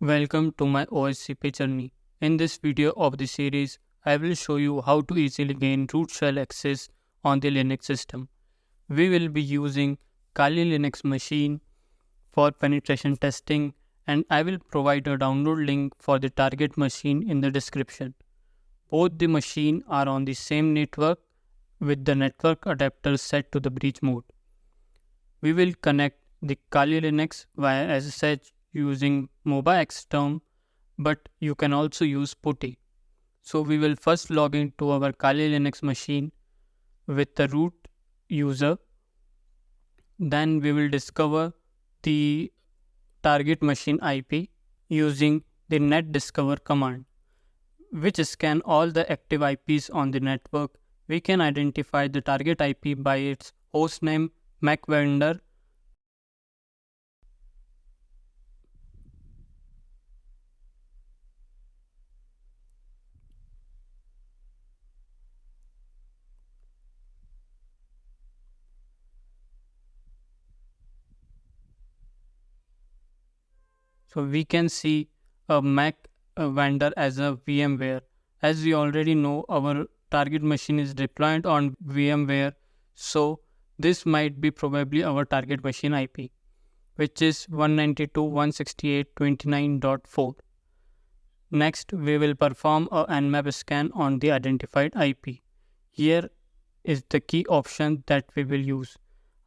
Welcome to my OSCP journey. In this video of the series, I will show you how to easily gain root shell access on the Linux system. We will be using Kali Linux machine for penetration testing, and I will provide a download link for the target machine in the description. Both the machine are on the same network with the network adapter set to the breach mode. We will connect the Kali Linux via SSH using MobaXterm, but you can also use PuTTY. So we will first log into our Kali Linux machine with the root user. Then we will discover the target machine IP using the netdiscover command, which scan all the active IPs on the network. We can identify the target IP by its hostname, MAC vendor, so we can see a Mac vendor as a VMware. As we already know, our target machine is deployed on VMware. So this might be probably our target machine IP, which is 192.168.29.4. Next, we will perform a nmap scan on the identified IP. Here is the key option that we will use.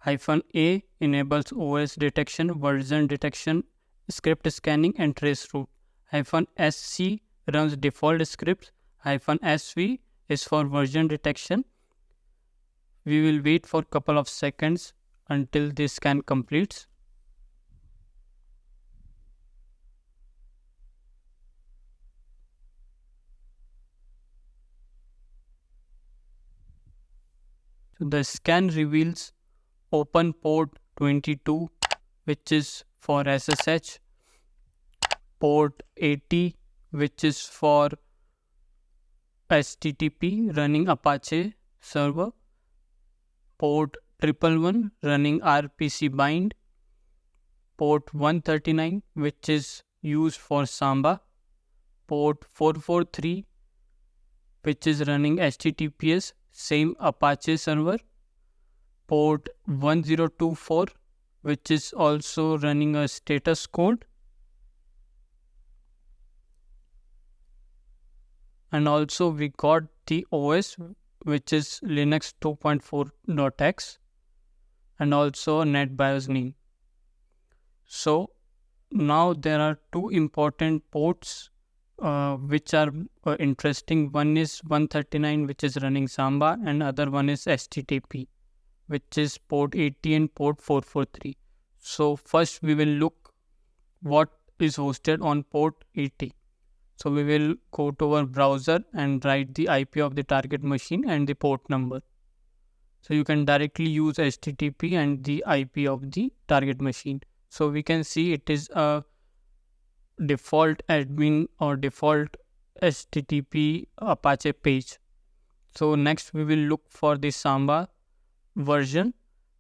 -A enables OS detection, version detection, script scanning, and trace route. -SC runs default scripts. -SV is for version detection. We will wait for a couple of seconds until the scan completes. So the scan reveals open port 22, which is for SSH, port 80, which is for HTTP running Apache server, port 111 running RPC bind, port 139, which is used for Samba, port 443, which is running HTTPS, same Apache server, port 1024, which is also running a status code, and also we got the OS, which is Linux 2.4.x, and also NetBIOS name. So now there are two important ports which are interesting. One is 139, which is running Samba, and other one is HTTP, which is port 80 and port 443. So first we will look what is hosted on port 80. So we will go to our browser and write the IP of the target machine and the port number. So you can directly use HTTP and the IP of the target machine. So we can see it is a default admin or default HTTP Apache page. So next we will look for the Samba version.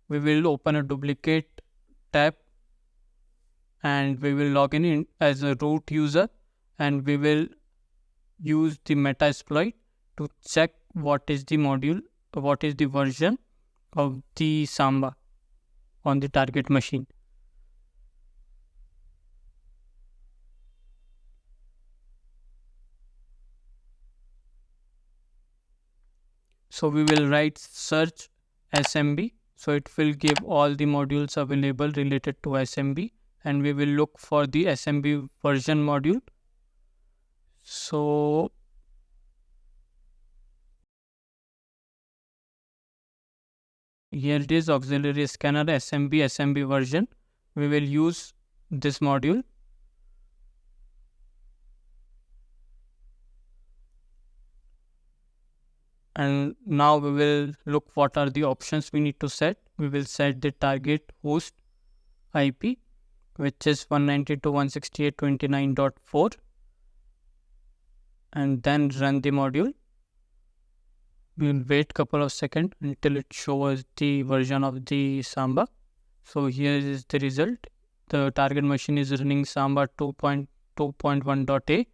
We will open a duplicate tab and we will log in as a root user, and we will use the metasploit to check what is the module, what is the version of the Samba on the target machine. So we will write search SMB. So it will give all the modules available related to SMB, and we will look for the SMB version module. So here it is, auxiliary scanner SMB version. We will use this module. And now we will look what are the options we need to set. We will set the target host IP, which is 192.168.29.4, and then run the module. We will wait couple of seconds until it shows the version of the Samba. So here is the result. The target machine is running Samba 2.4 2.1.a.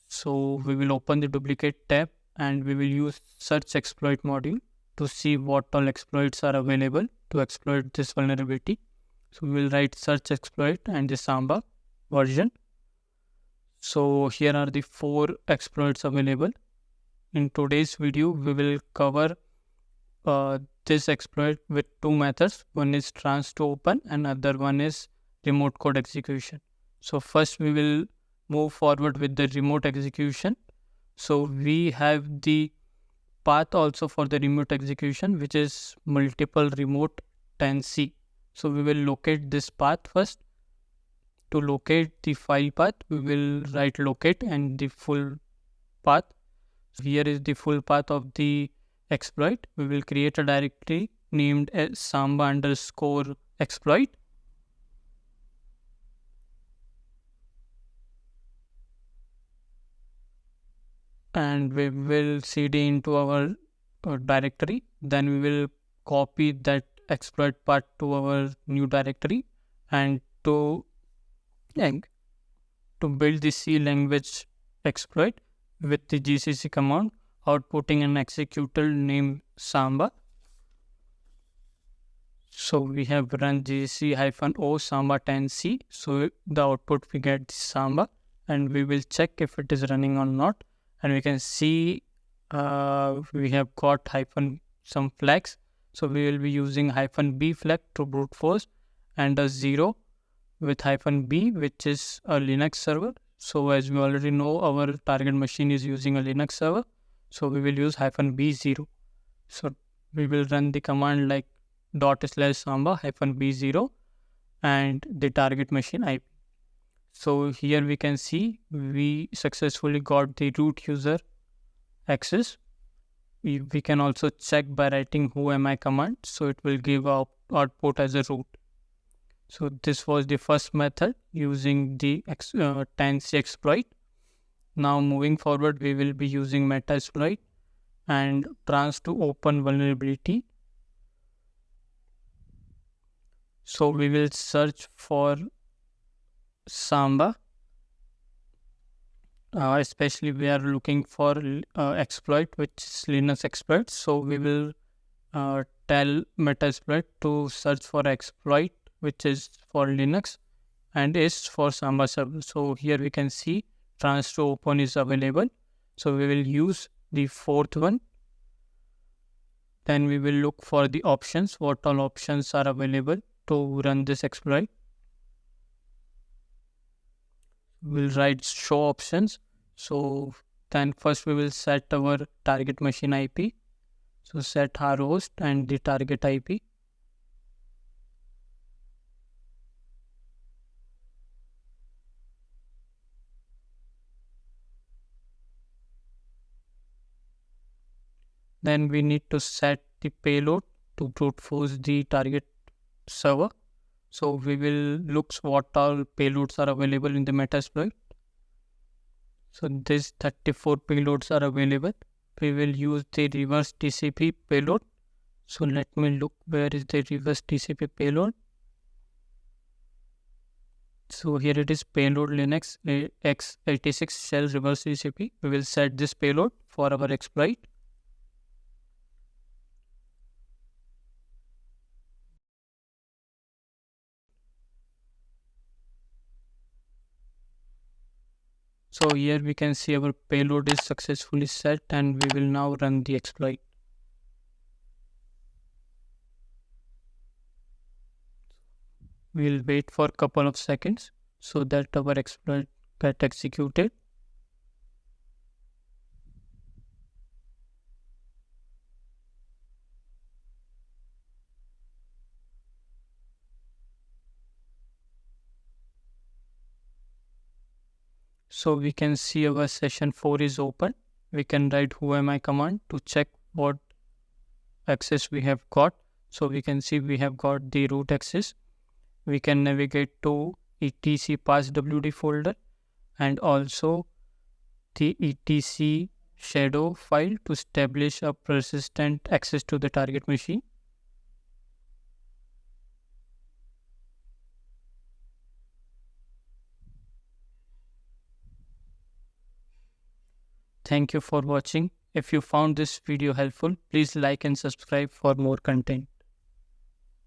So we will open the duplicate tab and we will use search exploit module to see what all exploits are available to exploit this vulnerability. So we will write search exploit and the Samba version. So here are the 4 exploits available. In today's video, we will cover this exploit with 2 methods. One is trans to open and other one is remote code execution. So first we will move forward with the remote execution. So we have the path also for the remote execution, which is multiple remote 10c. So we will locate this path first. To locate the file path, we will write locate and the full path. So here is the full path of the exploit. We will create a directory named as samba underscore exploit. And we will cd into our directory. Then we will copy that exploit part to our new directory, and to build the C language exploit with the GCC command, outputting an executable named Samba. So we have run gcc-o Samba 10c. So the output we get Samba, and we will check if it is running or not. And we can see we have got some flags. So we will be using -b flag to brute force, and a 0 with -b, which is a Linux server. So as we already know, our target machine is using a Linux server. So we will use -b0. So we will run the command like /samba -b0 and the target machine IP. So here we can see we successfully got the root user access. We can also check by writing whoami command. So it will give output as a root. So this was the first method using the 10c exploit. Now moving forward, we will be using metasploit and trans to open vulnerability. So we will search for Samba. Especially we are looking for exploit, which is Linux exploit. So we will tell metasploit to search for exploit which is for Linux and is for Samba server. So here we can see trans to open is available. So we will use the 4th one. Then we will look for the options, what all options are available to run this exploit. We'll write show options. So then first we will set our target machine IP. So set our host and the target IP. Then we need to set the payload to brute force the target server. So we will look what all payloads are available in the metasploit. So these 34 payloads are available. We will use the reverse TCP payload. So let me look where is the reverse TCP payload. So here it is, payload Linux x86 shell reverse TCP. We will set this payload for our exploit. So here we can see our payload is successfully set, and we will now run the exploit. We will wait for a couple of seconds so that our exploit get executed. So we can see our session 4 is open. We can write whoami command to check what access we have got. So we can see we have got the root access. We can navigate to etc passwd folder and also the etc shadow file to establish a persistent access to the target machine. Thank you for watching. If you found this video helpful, please like and subscribe for more content.